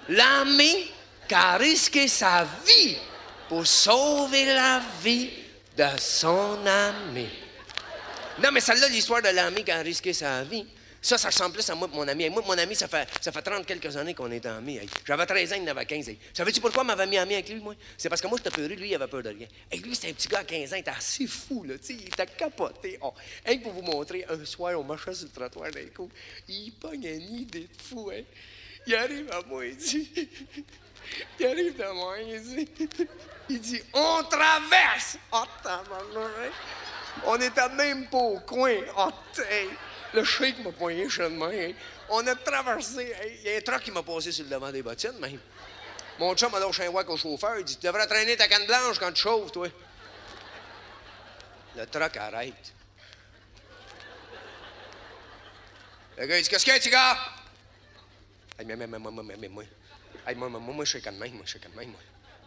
L'ami qui a risqué sa vie pour sauver la vie de son ami. Non, mais celle-là, l'histoire de l'ami qui a risqué sa vie, ça ressemble plus à moi et mon ami. Moi et mon ami, ça fait 30 quelques années qu'on est amis. Hey. J'avais 13 ans, il en avait 15. Hey. Savais-tu pourquoi il m'avait mis ami avec lui, moi? C'est parce que moi, j'étais peureux, lui, il avait peur de rien. Et lui, c'était un petit gars à 15 ans, il était assez fou, là, tu sais, il était capoté. Oh. Hey, pour vous montrer, un soir, on marchait sur le trottoir d'un coup, il pogne une idée de fou, hein. Il arrive à moi, il dit... Il arrive de moi, il dit, on traverse! Oh, tabarnak! On était même pas au coin. Oh, hey. Le shake m'a poigné chez de main. Hey. On a traversé. Il y a un truck qui m'a passé sur le devant des bottines. Mais... Mon chum a lâché un wack au chauffeur. Il dit, tu devrais traîner ta canne blanche quand tu chauffes, toi. Le truck arrête. Le gars, il dit, qu'est-ce qu'il y a, petit gars? Hey, moi. Hey, moi, je suis quand même, moi.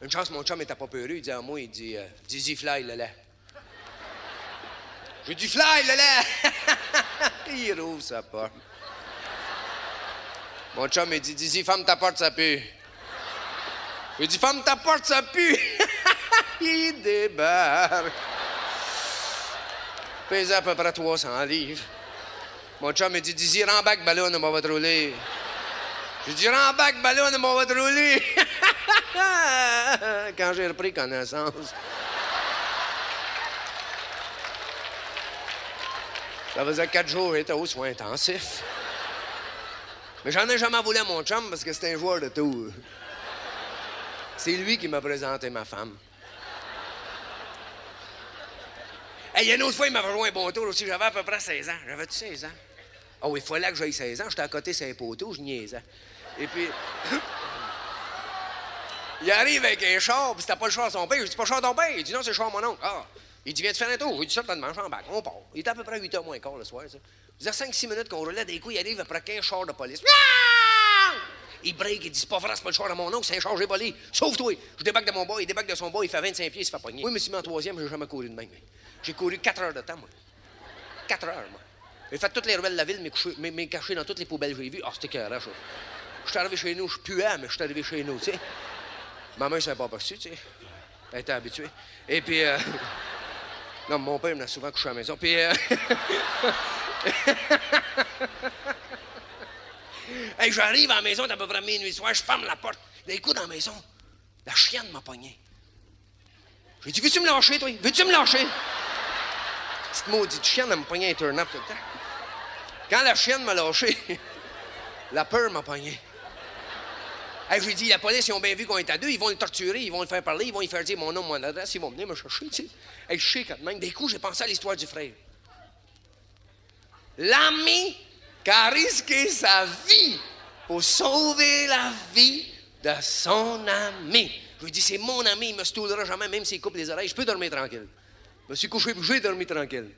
Une chance, mon chum était pas peureux. Il dit à moi, il dit, Dizzy Fly, là. J'ai dit fly, là! Il rouvre sa porte. Mon chum, il dit, Dizzy, ferme ta porte, ça pue. Il dit, ferme ta porte, ça pue. Il débarque. Pèse à peu près 300 livres. Mon chum, il dit, Dizzy, rembac ballon, on va te rouler. J'ai dit, rembac ballon, on va te rouler. Quand j'ai repris connaissance. Ça faisait 4 jours, j'étais aux soins intensifs. Mais j'en ai jamais voulu à mon chum parce que c'était un joueur de tour. C'est lui qui m'a présenté ma femme. Hey, il y a une autre fois, il m'avait joué un bon tour aussi. J'avais à peu près 16 ans. J'avais-tu 16 ans? Oh, il fallait que j'aille 16 ans. J'étais à côté de ses poteaux, je niaisais. Et puis... il arrive avec un char, puis c'était pas le char de son père. Je dis, pas le char de ton père. Il dit, non, c'est le char de mon oncle. Ah. Il dit, viens-tu faire un tour? J'ai dit, ça, t'as demandé en bac. On part. Il était à peu près 8h moins quart le soir, ça. Il faisait 5-6 minutes qu'on roulait, des coups, il arrive après 15 chars de police. Il break, il dit, c'est pas vrai, c'est pas le char de mon oncle, c'est un char, j'ai volé. Sauve-toi. Je débarque de mon bois, il débarque de son bois, il fait 25 pieds, il se fait pogner. Oui, mais je me suis mis en troisième, j'ai jamais couru de même. J'ai couru 4 heures de temps, moi. 4 heures, moi. J'ai fait toutes les ruelles de la ville, mais caché dans toutes les poubelles que j'ai vues. Ah, c'était carré, ça. Je suis arrivé chez nous, je puais, mais je suis arrivé chez nous, tu sais. Ma mère, ça pas perçu, tu sais. Elle était habituée. Et puis, non, mon père m'a souvent couché à la maison. Puis, hey, j'arrive à la maison d'à peu près minuit soir, je ferme la porte. D'un coup, dans la maison, la chienne m'a pogné. J'ai dit, veux-tu me lâcher, toi? Veux-tu me lâcher? Petite maudite chienne, elle me pognait un turn-up tout le temps. Quand la chienne m'a lâché, la peur m'a pogné. Hey, j'ai dit, la police, ils ont bien vu qu'on est à deux, ils vont le torturer, ils vont le faire parler, ils vont lui faire dire mon nom, mon adresse, ils vont venir me chercher, tu sais. Hey, je sais quand même. Des coups, j'ai pensé à l'histoire du frère. L'ami qui a risqué sa vie pour sauver la vie de son ami. Je lui ai dit, c'est mon ami, il me stoulera jamais, même s'il coupe les oreilles, je peux dormir tranquille. Je me suis couché, j'ai dormi tranquille.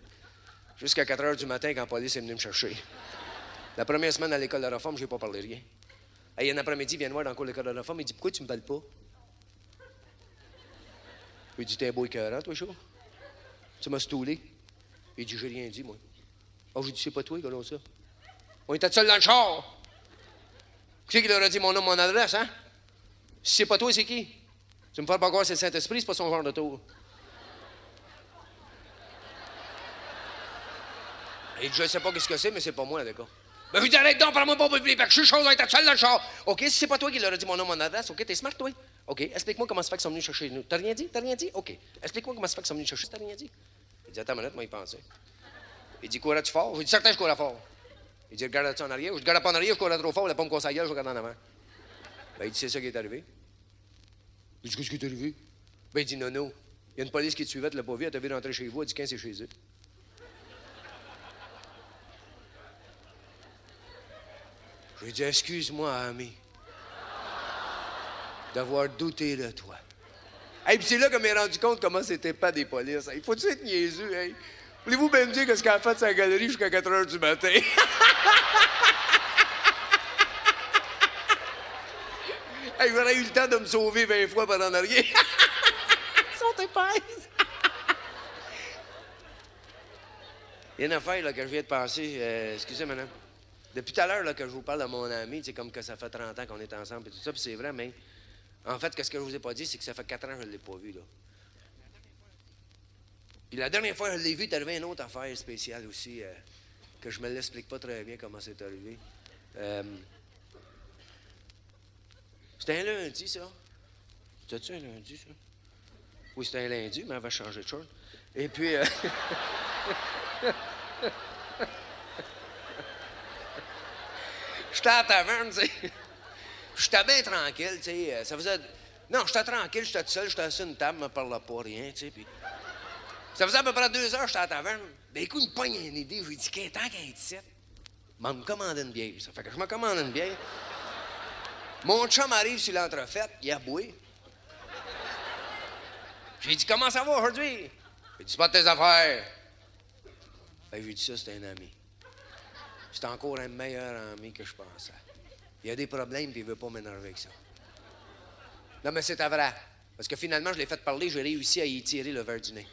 Jusqu'à 4 heures du matin, quand la police est venue me chercher. La première semaine à l'école de réforme, j'ai pas parlé rien. Hey, un après-midi, il vient me voir dans le cours de l'école de réforme, il dit, pourquoi tu me parles pas? Je lui ai dit, t'es un beau écœurant, toi, chaud. Tu m'as stoulé. Il dit, j'ai rien dit, moi. Oh, j'ai dit, c'est pas toi, gars, ça. On était seuls dans le char. Qui leur a dit mon nom, mon adresse, hein? Si c'est pas toi, c'est qui? Tu me fais pas croire que c'est le Saint-Esprit, c'est pas son genre de tour. Il dit, je sais pas qu'est-ce que c'est, mais c'est pas moi, d'accord. Ben, je dis, arrête donc, prends-moi pas pour les je suis chaud, on était seuls dans le char. OK, si c'est pas toi qui leur a dit mon nom, mon adresse, OK, t'es smart, toi? OK, explique-moi comment ça fait qu'ils sont venus chercher nous. T'as rien dit? T'as rien dit? OK. Explique-moi comment ça fait qu'ils sont venus chercher. T'as rien dit? Il dit, attends une minute, moi, il pensait. Il dit, courais-tu fort? Je dis, certain, je courais fort. Il dit, regarde-tu en arrière? Je regarde pas en arrière, je courais trop fort, la pomme conseillère, je regarde en avant. Ben, il dit, c'est ça qui est arrivé. Il dit, qu'est-ce qui est arrivé? Ben, il dit, non, non. Il y a une police qui te suivait, tu l'as pas vu, elle t'a vu rentrer chez vous, elle dit, quand c'est chez eux. Je lui ai dit, excuse-moi, ami, d'avoir douté de toi. Et puis c'est là que je m'ai rendu compte comment c'était pas des polices. Il faut-tu être niaiseux, hein? Voulez-vous bien me dire qu'est-ce qu'elle a fait de sa galerie jusqu'à 4 heures du matin? Hey, j'aurais eu le temps de me sauver 20 fois par en arrière. Ils sont épaisses. Il y a une affaire là, que je viens de passer. Excusez, madame. Depuis tout à l'heure là, que je vous parle de mon ami, c'est comme que ça fait 30 ans qu'on est ensemble et tout ça, puis c'est vrai, mais en fait, ce que je vous ai pas dit, c'est que ça fait 4 ans que je ne l'ai pas vu, là. Puis la dernière fois que je l'ai vu, il est arrivé une autre affaire spéciale aussi, que je me l'explique pas très bien comment c'est arrivé. C'était un lundi, ça. C'était-tu un lundi, ça? Oui, c'était un lundi, mais elle va changer de chose. Et puis... J'étais à la taverne, tu sais. J'étais bien tranquille, tu sais. Ça faisait... Non, j'étais tranquille, j'étais tout seul, j'étais assis à une table, je me parlais pas, rien, tu sais. Puis... Ça faisait à peu près 2 heures que j'étais à la taverne. Ben écoute, il me pogne une idée. Je lui dis, qu'est-ce tant qu'à être ici? Ben, me commandait une bière. Ça fait que je me commande une bière. Mon chum arrive sur l'entrefaite, il a boué. J'ai dit, comment ça va aujourd'hui? Il dit, c'est pas de tes affaires. Ben, j'ai dit ça, c'est un ami. C'est encore un meilleur ami que je pensais. Il a des problèmes, puis il veut pas m'énerver avec ça. Non, mais c'était vrai. Parce que finalement, je l'ai fait parler, j'ai réussi à y tirer le verre du nez.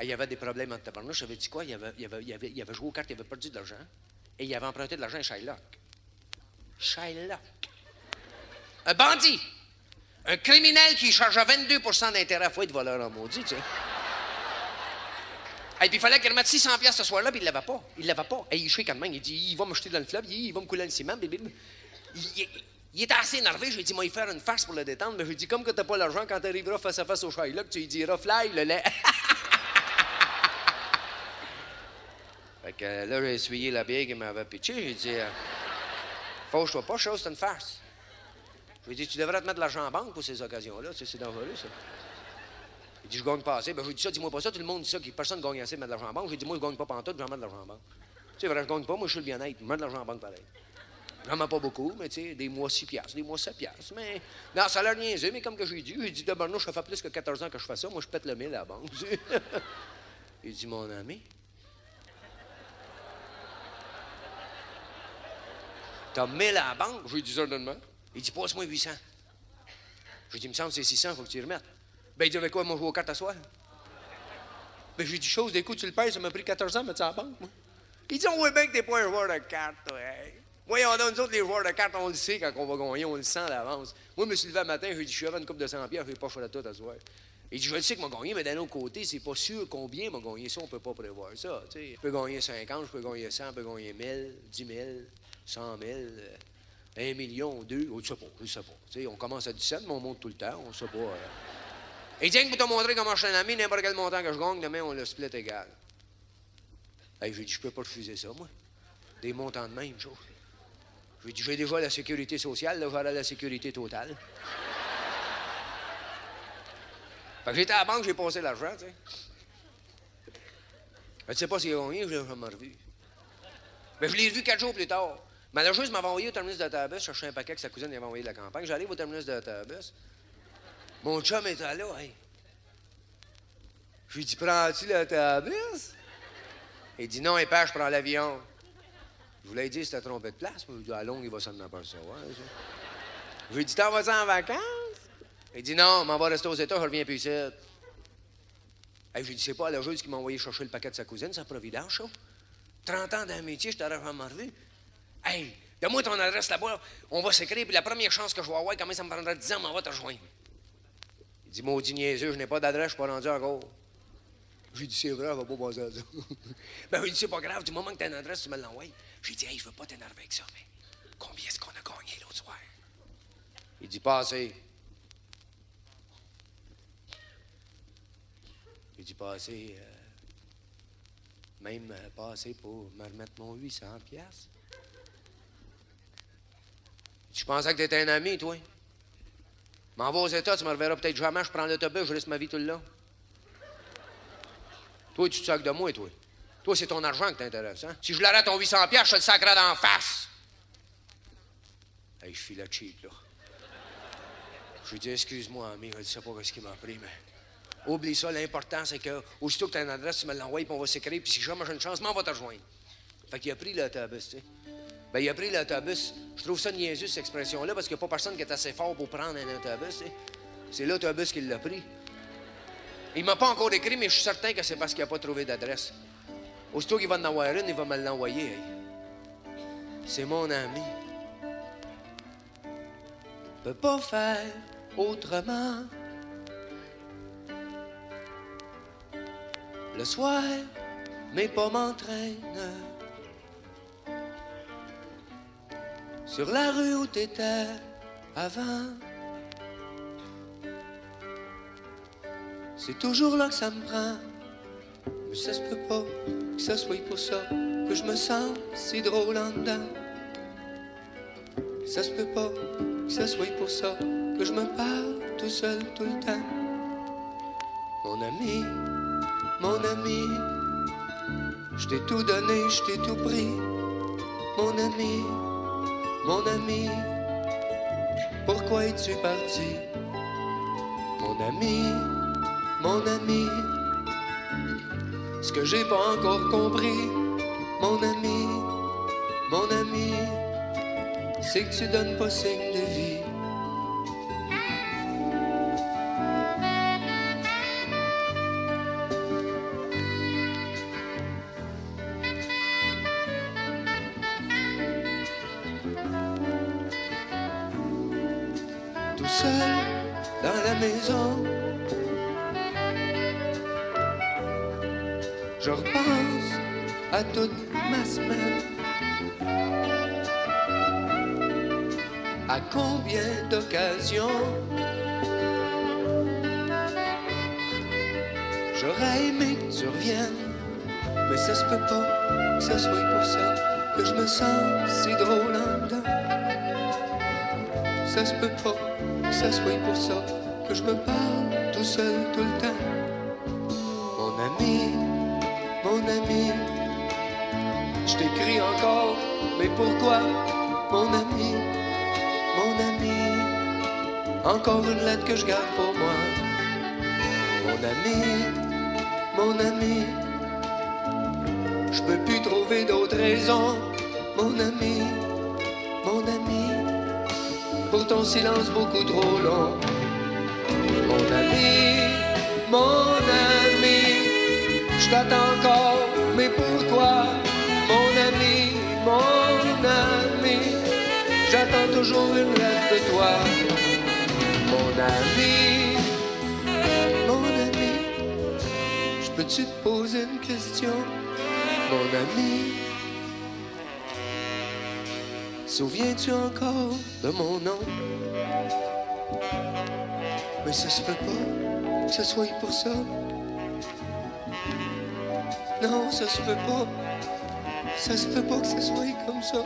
Il y avait des problèmes entre tabarnouche. J'avais dit quoi? Il avait joué aux cartes, il avait perdu de l'argent. Et il avait emprunté de l'argent à Shylock. Shylock. Un bandit. Un criminel qui chargeait 22 % d'intérêt. Faut être voleur en maudit, tu sais. Et puis il fallait qu'il remette 600 $ ce soir-là, puis il ne l'avait pas. Il ne l'avait pas. Et il chouait quand même. Il dit, il va me jeter dans le fleuve, il va me couler le ciment. Il était assez énervé. Je lui ai dit, moi, il faire une farce pour le détendre. Mais je lui ai dit, comme que tu n'as pas l'argent, quand tu arriveras face à face au Shylock, tu lui diras, fly, le lait. Fait que là, j'ai essuyé la bière qu'il m'avait pitché. J'ai dit, fauche-toi pas, chose, c'est une farce. Je lui ai dit, tu devrais te mettre de l'argent en banque pour ces occasions-là. Tu sais, c'est dangereux, ça. Il dit, je gagne pas assez. Ben, je lui ai dit ça, dis-moi pas ça. Tout le monde dit ça, que personne ne gagne assez de mettre de l'argent en banque. J'ai dit, moi, je gagne pas pantoute, je vais mettre de l'argent en banque. Tu sais, vrai, je gagne pas, moi, je suis le bien-être. Je mets de l'argent en banque pareil. Vraiment pas beaucoup, mais tu sais, des mois 6 $, des mois 7 $. Mais, non, ça a l'air niaiseux, mais comme que j'ai dit, d'abord, ça fait plus que 14 ans que je fais ça. Moi, je pète le 1000 à la banque. Il dit, mon ami. T'as 1000 à la banque? Je lui ai dit certainement. Il dit, passe-moi 800. Je lui ai dit, il me semble que c'est 600, il faut que tu y remettes. Ben, il dit, avec quoi, moi, je joue aux cartes à soir? Ben, je lui ai dit, chose, des coups, tu le payes, ça m'a pris 14 ans de mettre ça à la banque, moi. Il dit, on voit bien que t'es pas un joueur de cartes, toi, hey. Voyons donc, nous autres, les joueurs de cartes, on le sait quand on va gagner, on le sent à l'avance. Moi, je me suis levé le matin, je lui ai dit, je suis avant une coupe de 100 $, je vais pas faire tout à soir. Il dit, je le sais que m'a gagné, mais d'un autre côté, c'est pas sûr combien m'a gagné ça, on peut pas prévoir ça, tu sais. Je peux gagner 50, je peux gagner 100, je peux gagner 1000, 10 000, 100 000, 1 million, 2, je sais pas, je sais pas. Tu sais, on commence à 17, mais on monte tout le temps, on sait pas. Et tiens, pour te montrer comment je suis un ami, n'importe quel montant que je gagne, demain, on le split égal. Hey, j'ai dit, je peux pas refuser ça, moi. Des montants de même, chose. J'ai dit, j'ai déjà la sécurité sociale, là, j'aurai la sécurité totale. Fait que j'étais à la banque, j'ai passé l'argent, tu sais. Je ne sais pas s'il a gagné, je l'ai jamais revu. Mais je l'ai revu 4 jours plus tard. Malheureusement, il m'avait envoyé au terminus de l'autobus, chercher un paquet que sa cousine lui avait envoyé de la campagne. J'arrive au terminus de l'autobus. Mon chum était là, hey. Je lui dis, prends-tu l'autobus? Il dit, non, épais, je prends l'avion. Je voulais dire, c'était trompé de place. Mais je lui dis, à longue, il va s'en apercevoir. Je lui dis, t'en vas-tu en vacances? Il dit, non, m'en va rester aux États, je reviens plus ici. Hey, je lui dis, c'est pas à la jour qui m'a envoyé chercher le paquet de sa cousine, c'est à Providence, ça. 30 ans dans le métier, je t'aurais jamais revu. Hey, donne-moi ton adresse là-bas, on va s'écrire, puis la première chance que je vais avoir, comment ça me prendra 10 ans, m'en va te rejoindre. Il dit, maudit niaiseux, je n'ai pas d'adresse, je suis pas rendu encore. J'ai dit, c'est vrai, elle va pas passer à ça. Ben, il dit, c'est pas grave, du moment que t'as une adresse, tu me l'envoies. J'ai dit, hey, je veux pas t'énerver avec ça, mais combien est-ce qu'on a gagné l'autre soir? Il dit, pas assez. Il dit, pas assez, même pas assez pour me remettre mon 800 $. Je pensais que t'étais un ami, toi. M'en va aux États, tu me reverras peut-être jamais, je prends l'autobus, je reste ma vie tout le long. Toi, tu te sacs de moi, toi. Toi, c'est ton argent qui t'intéresse, hein? Si je l'aurais ton 800 $, je te le sacrerais d'en face. Hey, je suis la cheap, là. Je lui dis, excuse-moi, ami, je ne sais pas ce qui m'a pris, mais... Oublie ça, l'important, c'est que, aussitôt que tu as une adresse, tu me l'envoies, puis on va s'écrire, puis si jamais j'ai une chance, on va te rejoindre. Fait qu'il a pris l'autobus, tu sais. Ben, il a pris l'autobus. Je trouve ça niaiseux, cette expression-là, parce qu'il n'y a pas personne qui est assez fort pour prendre un autobus, tu sais. C'est l'autobus qui l'a pris. Il m'a pas encore écrit, mais je suis certain que c'est parce qu'il n'a pas trouvé d'adresse. Aussitôt qu'il va en avoir une, il va me l'envoyer. Hey. c'est mon ami. Peut pas faire autrement. Le soir, mes pas m'entraînent sur la rue où t'étais avant. C'est toujours là que ça me prend. Mais ça se peut pas que ça soit pour ça que je me sens si drôle en dedans. Ça se peut pas que ça soit pour ça que je me parle tout seul tout le temps. Mon ami, je t'ai tout donné, je t'ai tout pris. Mon ami, pourquoi es-tu parti? Mon ami, ce que j'ai pas encore compris, mon ami, c'est que tu donnes pas signe de vie. Tout seul dans la maison, je repense à toute ma semaine. À combien d'occasions j'aurais aimé que tu reviennes, mais ça se peut pas que ce soit pour ça que je me sens si drôle en dedans. Ça se peut pas que ce soit pour ça que je me parle tout seul tout le temps. Mon ami, je t'écris encore, mais pourquoi, mon ami, encore une lettre que je garde pour moi. Mon ami, je peux plus trouver d'autres raisons. Mon ami, pour ton silence beaucoup trop long. Mon ami, je t'attends encore, mais pourquoi? Mon ami, j'attends toujours une lettre de toi. Mon ami, je peux-tu te poser une question? Mon ami, souviens-tu encore de mon nom? Mais ça se peut pas que ce soit pour ça. Non, ça se peut pas. Ça se peut pas que ce soit comme ça.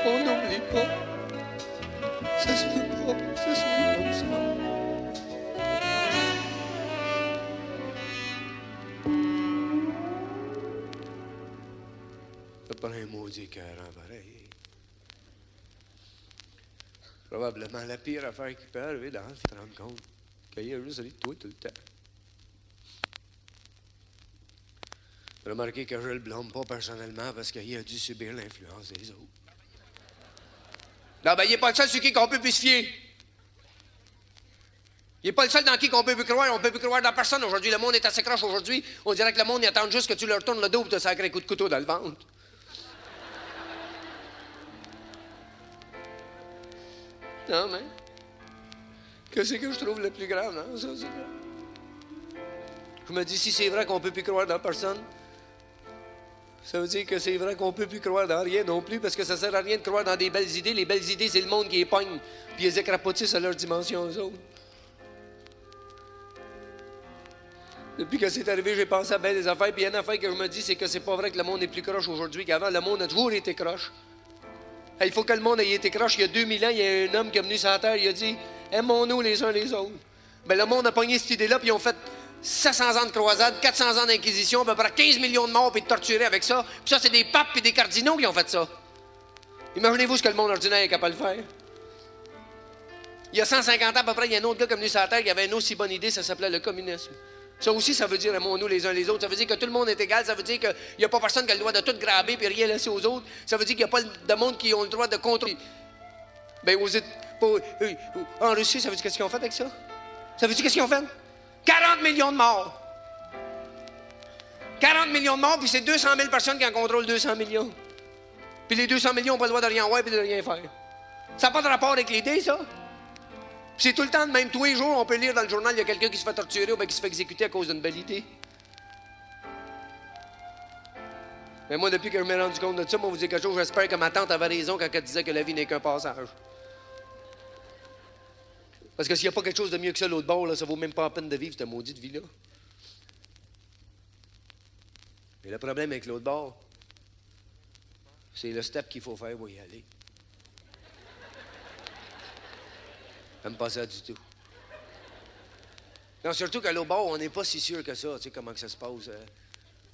On n'oublie pas. Ça se peut pas que ce soit comme ça. Ça prend un maudit écœurant pareil. Probablement la pire affaire qui peut arriver dans c'est te rendre compte qu'il y a juste ri de toi tout le temps. Remarquez que je le blâme pas personnellement parce qu'il a dû subir l'influence des autres. Non, ben, il n'est pas le seul sur qui qu'on peut plus se fier. Il n'est pas le seul dans qui qu'on peut plus croire. On ne peut plus croire dans personne aujourd'hui. Le monde est assez croche aujourd'hui. On dirait que le monde, il attend juste que tu leur tournes le dos pour te sacrer un coup de couteau dans le ventre. Non, mais... Qu'est-ce que je trouve le plus grave, non? Ça, c'est grave. Je me dis, si c'est vrai qu'on ne peut plus croire dans personne, ça veut dire que c'est vrai qu'on ne peut plus croire dans rien non plus, parce que ça ne sert à rien de croire dans des belles idées. Les belles idées, c'est le monde qui les pogne, puis ils les écrapotissent à leur dimension, eux autres. Depuis que c'est arrivé, j'ai pensé à bien des affaires, puis il y a une affaire que je me dis, c'est que c'est pas vrai que le monde est plus croche aujourd'hui qu'avant. Le monde a toujours été croche. Il faut que le monde ait été croche. Il y a 2000 ans, il y a un homme qui est venu sur la terre, il a dit « Aimons-nous les uns les autres ». Ben, le monde a pogné cette idée-là, puis ils ont fait 700 ans de croisade, 400 ans d'inquisition, à peu près 15 millions de morts, puis de torturés avec ça. Puis ça, c'est des papes et des cardinaux qui ont fait ça. Imaginez-vous ce que le monde ordinaire est capable de faire. Il y a 150 ans, à peu près, il y a un autre gars qui est venu sur la terre qui avait une aussi bonne idée, ça s'appelait le communisme. Ça aussi, ça veut dire aimons-nous les uns les autres. Ça veut dire que tout le monde est égal. Ça veut dire qu'il n'y a pas personne qui a le droit de tout graber puis rien laisser aux autres. Ça veut dire qu'il n'y a pas de monde qui ont le droit de contrôler. Bien, en Russie, ça veut dire qu'est-ce qu'ils ont fait avec ça? Ça veut dire qu'est-ce qu'ils ont fait? 40 millions de morts. 40 millions de morts, puis c'est 200 000 personnes qui en contrôlent 200 millions. Puis les 200 millions n'ont pas le droit de rien voir et de rien faire. Ça n'a pas de rapport avec l'idée, ça? Puis c'est tout le temps de même. Tous les jours, on peut lire dans le journal, il y a quelqu'un qui se fait torturer ou bien qui se fait exécuter à cause d'une belle idée. Mais moi, depuis que je me suis rendu compte de ça, moi, vous dire quelque chose, j'espère que ma tante avait raison quand elle disait que la vie n'est qu'un passage. Parce que s'il n'y a pas quelque chose de mieux que ça, l'autre bord, là, ça vaut même pas la peine de vivre, cette maudite vie-là. Et le problème avec l'autre bord, c'est le step qu'il faut faire pour y aller. J'aime pas ça du tout. Non, surtout qu'à l'autre bord, on n'est pas si sûr que ça, tu sais, comment que ça se passe.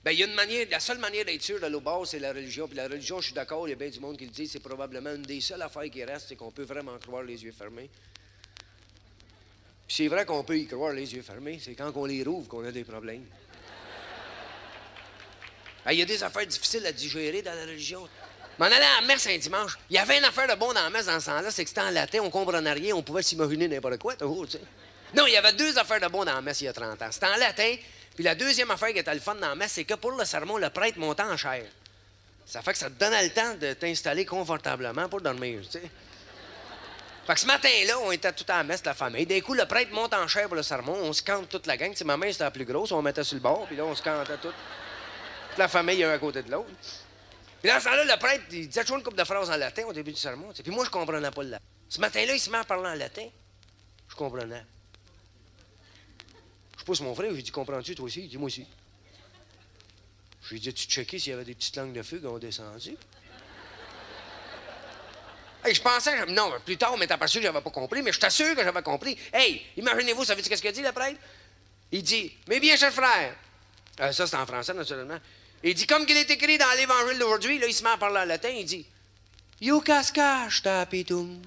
Ben, il y a une manière, la seule manière d'être sûr de l'autre bord, c'est la religion. Puis la religion, je suis d'accord, il y a bien du monde qui le dit, c'est probablement une des seules affaires qui reste, c'est qu'on peut vraiment croire les yeux fermés. Puis c'est vrai qu'on peut y croire les yeux fermés, c'est quand on les rouvre qu'on a des problèmes. Il y a des affaires difficiles à digérer dans la religion. M'en allais à la messe un dimanche. Il y avait une affaire de bon dans la messe dans ce temps-là, c'est que c'était en latin, on comprenait rien, on pouvait s'imaginer n'importe quoi, toujours, tu sais. Non, il y avait deux affaires de bon dans la messe il y a 30 ans. C'était en latin, puis la deuxième affaire qui était le fun dans la messe, c'est que pour le sermon, le prêtre montait en chair. Ça fait que ça te donnait le temps de t'installer confortablement pour dormir, tu sais. Fait que ce matin-là, on était tout à la messe, la famille. D'un coup, le prêtre monte en chair pour le sermon, on se cante toute la gang. Tu sais, ma main, c'était la plus grosse, on mettait sur le bord, puis là, on se cantait toute la famille, un à côté de l'autre. Puis dans ce temps-là, le prêtre, il disait toujours une couple de phrases en latin au début du sermon. T'sais. Puis moi, je comprenais pas le latin. Ce matin-là, il se met à parler en latin. Je comprenais. Je pousse mon frère, je lui dis, comprends-tu, toi aussi? Il dit, moi aussi. Je lui dis, as-tu checké s'il y avait des petites langues de feu qui ont descendu? Hey, je pensais, non, plus tard, on m'est aperçu que j'avais pas compris, mais je t'assure que j'avais compris. Hey, imaginez-vous, savez-vous qu'est-ce qu'il dit, le prêtre? Il dit, mes bien chers frères, ça c'est en français, naturellement. Il dit, comme qu'il est écrit dans l'Évangile d'aujourd'hui, là, il se met à parler en latin, il dit, You cascache tapitum.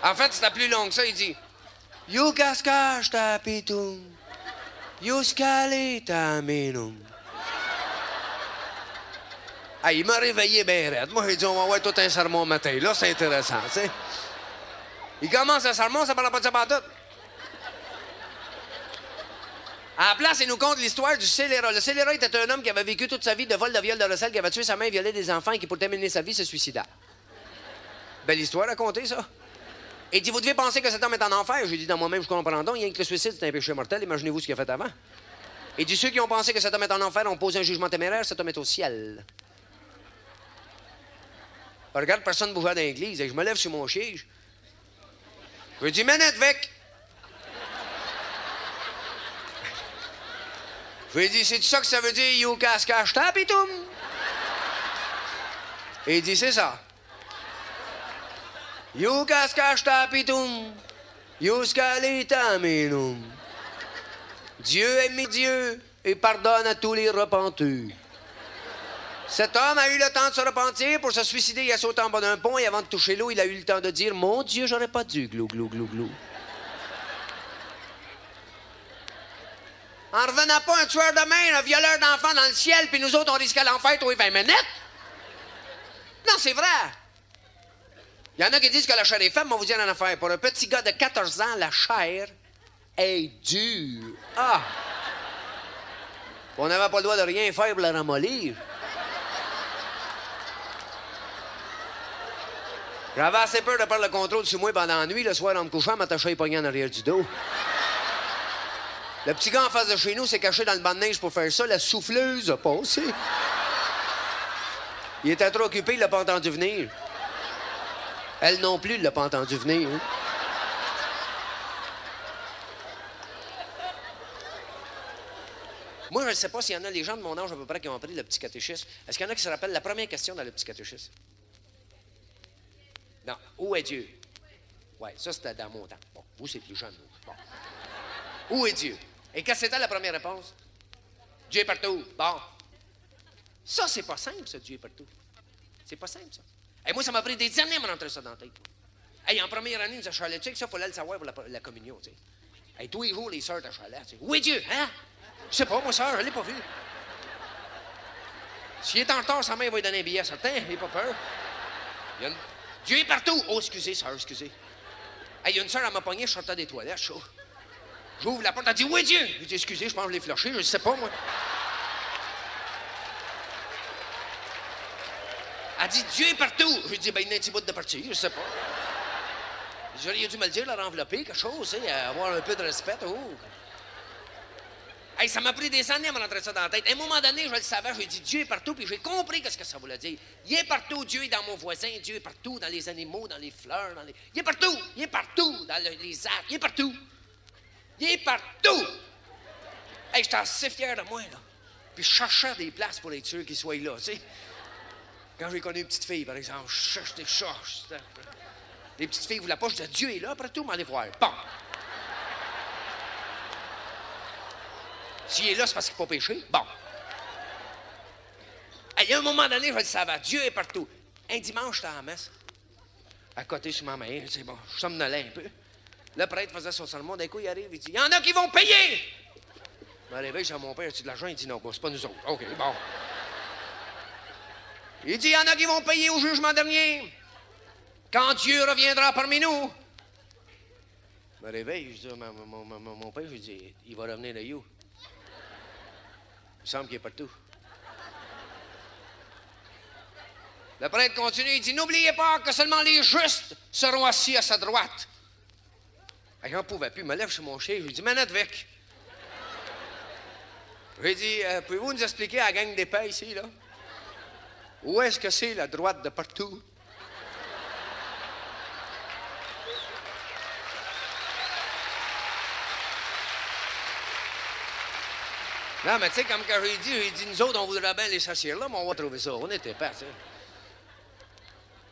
En fait, c'était plus long que ça, il dit, You cascache tapitum. You scali taminum. Ah, il m'a réveillé bien raide. Moi, j'ai dit, on va avoir tout un sermon matin. Là, c'est intéressant, tu sais. Il commence le sermon, ça parle pas de ça par tout. À la place, il nous conte l'histoire du scélérat. Le scélérat était un homme qui avait vécu toute sa vie de vol, de viol, de recel, qui avait tué sa mère, violé des enfants et qui, pour terminer sa vie, se suicida. Belle histoire à raconter, ça. Il dit, vous devez penser que cet homme est en enfer. J'ai dit, dans moi-même, je comprends donc, rien que le suicide, c'est un péché mortel. Imaginez-vous ce qu'il a fait avant. Il dit, ceux qui ont pensé que cet homme est en enfer ont posé un jugement téméraire, cet homme est au ciel. Regarde, personne ne bougeait dans l'église. Et je me lève sur mon siège. Je lui dis, minute, Vic. Je lui ai dit, c'est ça que ça veut dire, you cascache tapitum? Et il dit, c'est ça. You cascache tapitum. You scali taminum. Dieu aime Dieu et pardonne à tous les repentus. Cet homme a eu le temps de se repentir. Pour se suicider, il a sauté en bas d'un pont et avant de toucher l'eau, il a eu le temps de dire « Mon Dieu, j'aurais pas dû, glou, glou, glou, glou. » En revenant pas un tueur de main, un violeur d'enfants dans le ciel, puis nous autres, on risquait l'enfer, toi, 20 minutes? Non, c'est vrai. Il y en a qui disent que la chair est faible, mais on vous dit une affaire. Pour un petit gars de 14 ans, la chair est dure. Ah! On n'avait pas le droit de rien faire pour la ramollir. J'avais assez peur de perdre le contrôle sur moi pendant la nuit. Le soir, en me couchant, m'attachait les poignets en arrière du dos. Le petit gars en face de chez nous s'est caché dans le banc de neige pour faire ça. La souffleuse a passé. Il était trop occupé, il l'a pas entendu venir. Elle non plus, il l'a pas entendu venir. Hein? Moi, je ne sais pas s'il y en a des gens de mon âge à peu près qui ont appris le petit catéchisme. Est-ce qu'il y en a qui se rappellent la première question dans le petit catéchisme? Non. Où est Dieu? Oui, ça, c'était dans mon temps. Bon, vous, c'est plus jeune. Bon. Où est Dieu? Et qu'est-ce que c'était la première réponse? Dieu est partout. Bon. Ça, c'est pas simple, ça, Dieu est partout. C'est pas simple, ça. Et moi, ça m'a pris des années à me rentrer ça dans la tête. Hey, en première année, nous, à Charlotte, tu sais que ça, il fallait le savoir pour la communion, tu sais. Hey, tous les jours, les sœurs de Charlotte, tu sais. Où est Dieu? Hein? Je sais pas, moi, sœur, je l'ai pas vu. S'il est en retard, sa mère va lui donner un billet certain, il n'a pas peur. Dieu est partout. Oh, excusez, sœur, excusez. Il y a une sœur, elle m'a pogné, je sortais des toilettes, chaud. J'ouvre la porte, elle dit « Où est Dieu? » J'ai dit « Excusez, je pense que je l'ai flushé, je ne sais pas, moi. » Elle dit « Dieu est partout. » J'ai dit « Ben, il y a un petit bout de partie, je ne sais pas. » Il a dû me le dire, leur envelopper, quelque chose, tu sais, avoir un peu de respect. Oh. Hey, ça m'a pris des années à me rentrer ça dans la tête. À un moment donné, je le savais, j'ai dit Dieu est partout, puis j'ai compris ce que ça voulait dire. Il est partout, Dieu est dans mon voisin, Dieu est partout, dans les animaux, dans les fleurs, Il est partout, dans les arbres, il est partout. Il est partout! Hey, j'étais assez fier de moi, là. Puis je cherchais des places pour être sûr qu'il soit là, tu sais. Quand j'ai connu une petite fille, par exemple, je cherche des cherches. Les petites filles, vous la pas, je disais Dieu est là, après tout, m'allez voir. Bon. S'il est là, c'est parce qu'il n'a pas péché. Bon. Il y a un moment donné, je le savais. Dieu est partout. Un dimanche, j'étais à la messe. À côté sur ma mère, c'est bon. Je somnolais un peu. Le prêtre faisait son sermon. D'un coup, il arrive, il dit « Il y en a qui vont payer! » Je me réveille, j'ai mon père, j'ai de l'argent. Il dit « Non, bon, c'est pas nous autres. OK, bon. » Il dit « Il y en a qui vont payer au jugement dernier. Quand Dieu reviendra parmi nous. » Je me réveille, je dis à mon père, je dis « Il va revenir de où? » Il semble qu'il est partout. Le prêtre continue, il dit, n'oubliez pas que seulement les justes seront assis à sa droite. J'en pouvais plus, je me lève chez mon chien, je lui dis, manette avec. Je lui dis, pouvez-vous nous expliquer à la gang d'épais ici, là? Où est-ce que c'est la droite de partout? Non, mais tu sais, comme quand j'ai dit, nous autres, on voudrait bien les s'assire là, mais on va trouver ça. On était pas, tu sais.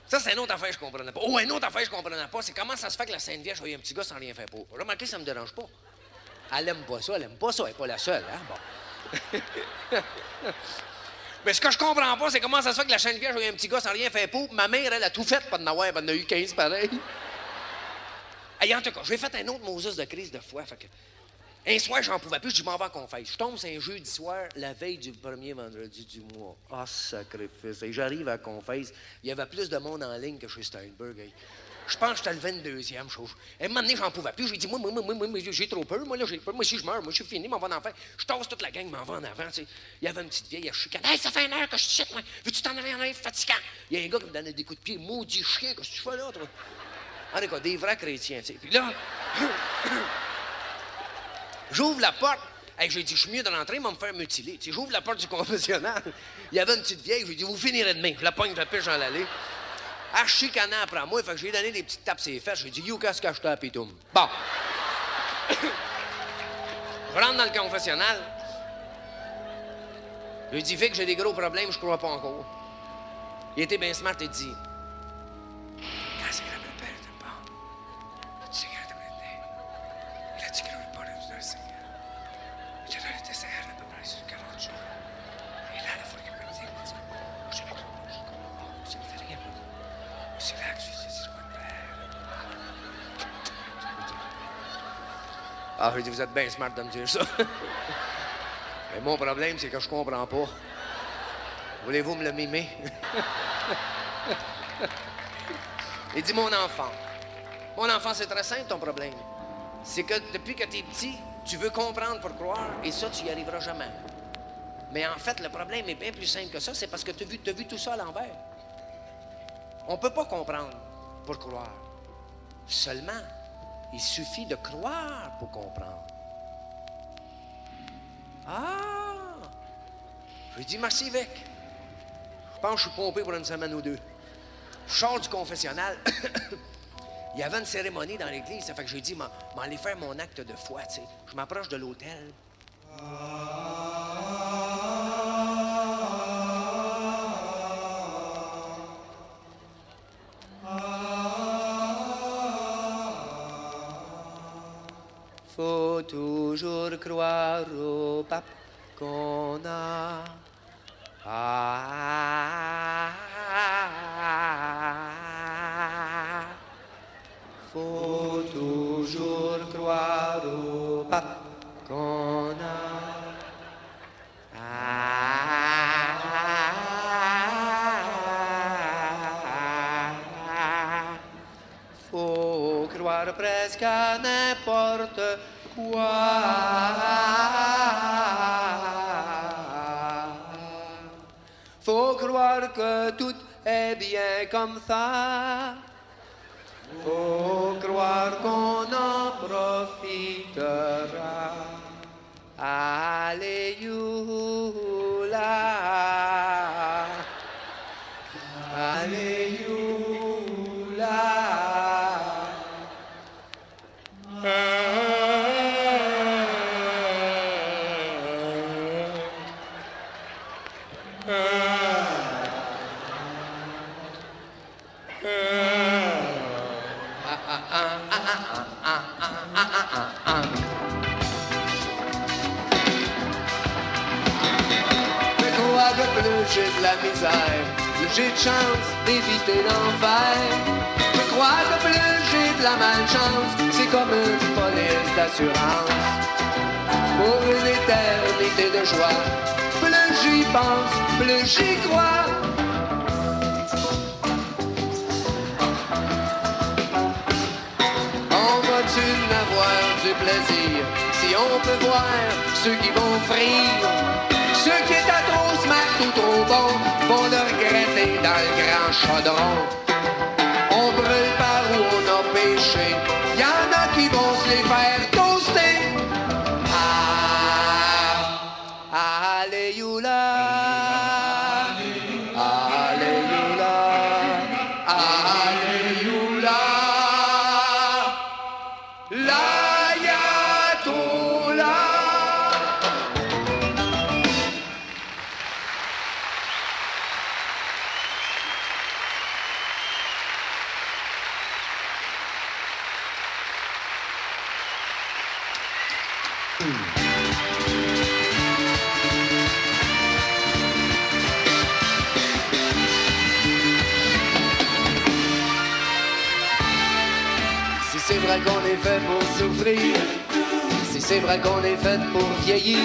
Ça, c'est une autre affaire que je comprenais pas. Oh, une autre affaire que je comprenais pas, c'est comment ça se fait que la Sainte Vierge a eu un petit gars sans rien faire pour. Remarquez, ça me dérange pas. Elle aime pas ça, elle aime pas ça, elle n'est pas la seule, hein, bon. Mais ce que je comprends pas, c'est comment ça se fait que la Sainte Vierge a eu un petit gars sans rien faire pour. Ma mère, elle a tout fait pour en avoir, elle en a eu 15 pareil. En tout cas, j'ai fait un autre Moses de crise de foi, fait que... Un soir, j'en pouvais plus, je m'en vais à confesse. Je tombe, c'est un jeudi soir, la veille du premier vendredi du mois. Ah, sacrifice. Et j'arrive à confesse. Il y avait plus de monde en ligne que chez Steinberg. Hey. Je pense que j'étais le 22e. Et un moment donné, j'en pouvais plus. J'ai dit, moi, j'ai trop peur. Moi, là, j'ai peur. Moi, si je meurs, moi, je suis fini, m'en va en faire. Je tasse toute la gang, m'en va en avant. T'sais. Il y avait une petite vieille, elle chicane. Hey, ça fait une heure que je te chute, moi. Veux-tu t'en aller en arrière, fatigant? Il y a un gars qui me donnait des coups de pied. Maudit chien, qu'est-ce que tu fais là, toi? En tout cas, des vrais chrétiens, tu sais. Puis là. J'ouvre la porte. Hey, j'ai dit, je suis mieux de rentrer, ils vont me faire mutiler. J'ouvre la porte du confessionnal. Il y avait une petite vieille. J'ai dit, vous finirez demain. Je la pogne, je la pêche dans l'allée. Elle chicanait après moi. Fait que j'ai donné des petites tapes sur les fesses. J'ai dit, you, qu'est-ce que je tape et tout. Bon. Je rentre dans le confessionnal. Je lui dis, fait que j'ai des gros problèmes, je crois pas encore. Il était bien smart et dit, qu'est-ce que la père de bon? Tu sais qu'il a il a dit qu'il n'aurait pas le Seigneur. Il a donné le dessert à peu près sur 40 jours. Et là, la fois qu'il m'a dit, il m'a dit, je vais trop bon, ça me fait rien. C'est là que je suis sur mon père. Ah, je dis, vous êtes bien smart de me dire ça. Mais mon problème, c'est que je comprends pas. Voulez-vous me le mimer? Il dit, mon enfant, c'est très simple, ton problème. C'est que depuis que tu es petit, tu veux comprendre pour croire, et ça, tu n'y arriveras jamais. Mais en fait, le problème est bien plus simple que ça, c'est parce que tu as vu tout ça à l'envers. On ne peut pas comprendre pour croire. Seulement, il suffit de croire pour comprendre. Ah! Je lui dis, merci, Vic. Je pense que je suis pompé pour une semaine ou deux. Je sors du confessionnal. Il y avait une cérémonie dans l'église, ça fait que j'ai dit, m'aller faire mon acte de foi, tu sais. Je m'approche de l'autel. Faut toujours croire au pape qu'on a. Faut toujours croire au pape qu'on a. Faut croire presque presque à n'importe quoi. Faut croire que tout est bien comme ça. Faut croire qu'on en profitera. Alléluia. Alléluia. Mais quoi que plus j'ai de la misère, plus j'ai de chance d'éviter l'enfer. Mais quoi que plus j'ai de la malchance, c'est comme une police d'assurance. Pour une éternité de joie, plus j'y pense, plus j'y crois. On va-tu avoir du plaisir si on peut voir ceux qui vont frire? Ceux qui étaient trop smart ou trop bons vont le regretter dans le grand chaudron. On brûle par où on a péché, y en a qui vont se les faire toaster. Alléluia. Alléluia. Alléluia. L'ayatollah. Si c'est vrai qu'on est fait pour souffrir, si c'est vrai qu'on est fait pour vieillir,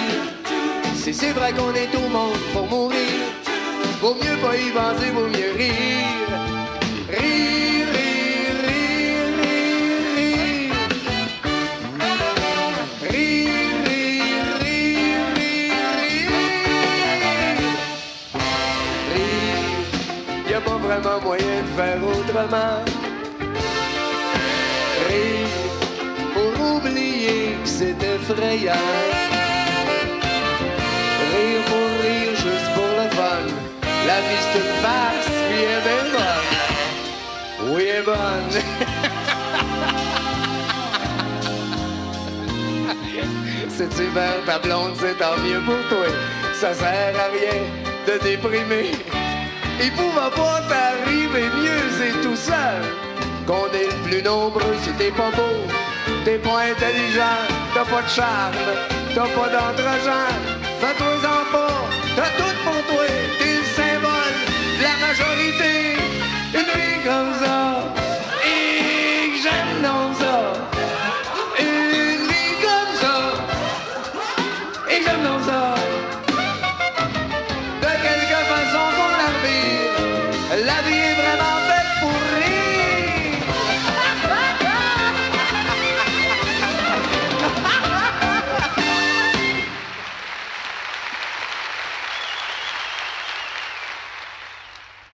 si c'est vrai qu'on est au monde pour mourir, vaut mieux pas y penser, vaut mieux rire. Rire, rire, rire, rire, rire. Rire, rire, rire, rire, rire. Rire, y a pas vraiment moyen de faire autrement. Rire pour oublier que c'est effrayant. Rire pour rire juste pour le fun. La vie c'est une farce, oui elle est bonne. Oui elle est bonne. Cet hiver ta blonde c'est tant mieux pour toi. Ça sert à rien de déprimer. Il pouvait pas t'arriver mieux, c'est tout seul. Qu'on est le plus nombreux si t'es pas beau, t'es pas intelligent, t'as pas de charme, t'as pas d'entre-gens, fais-toi-en pas, t'as tout pour toi.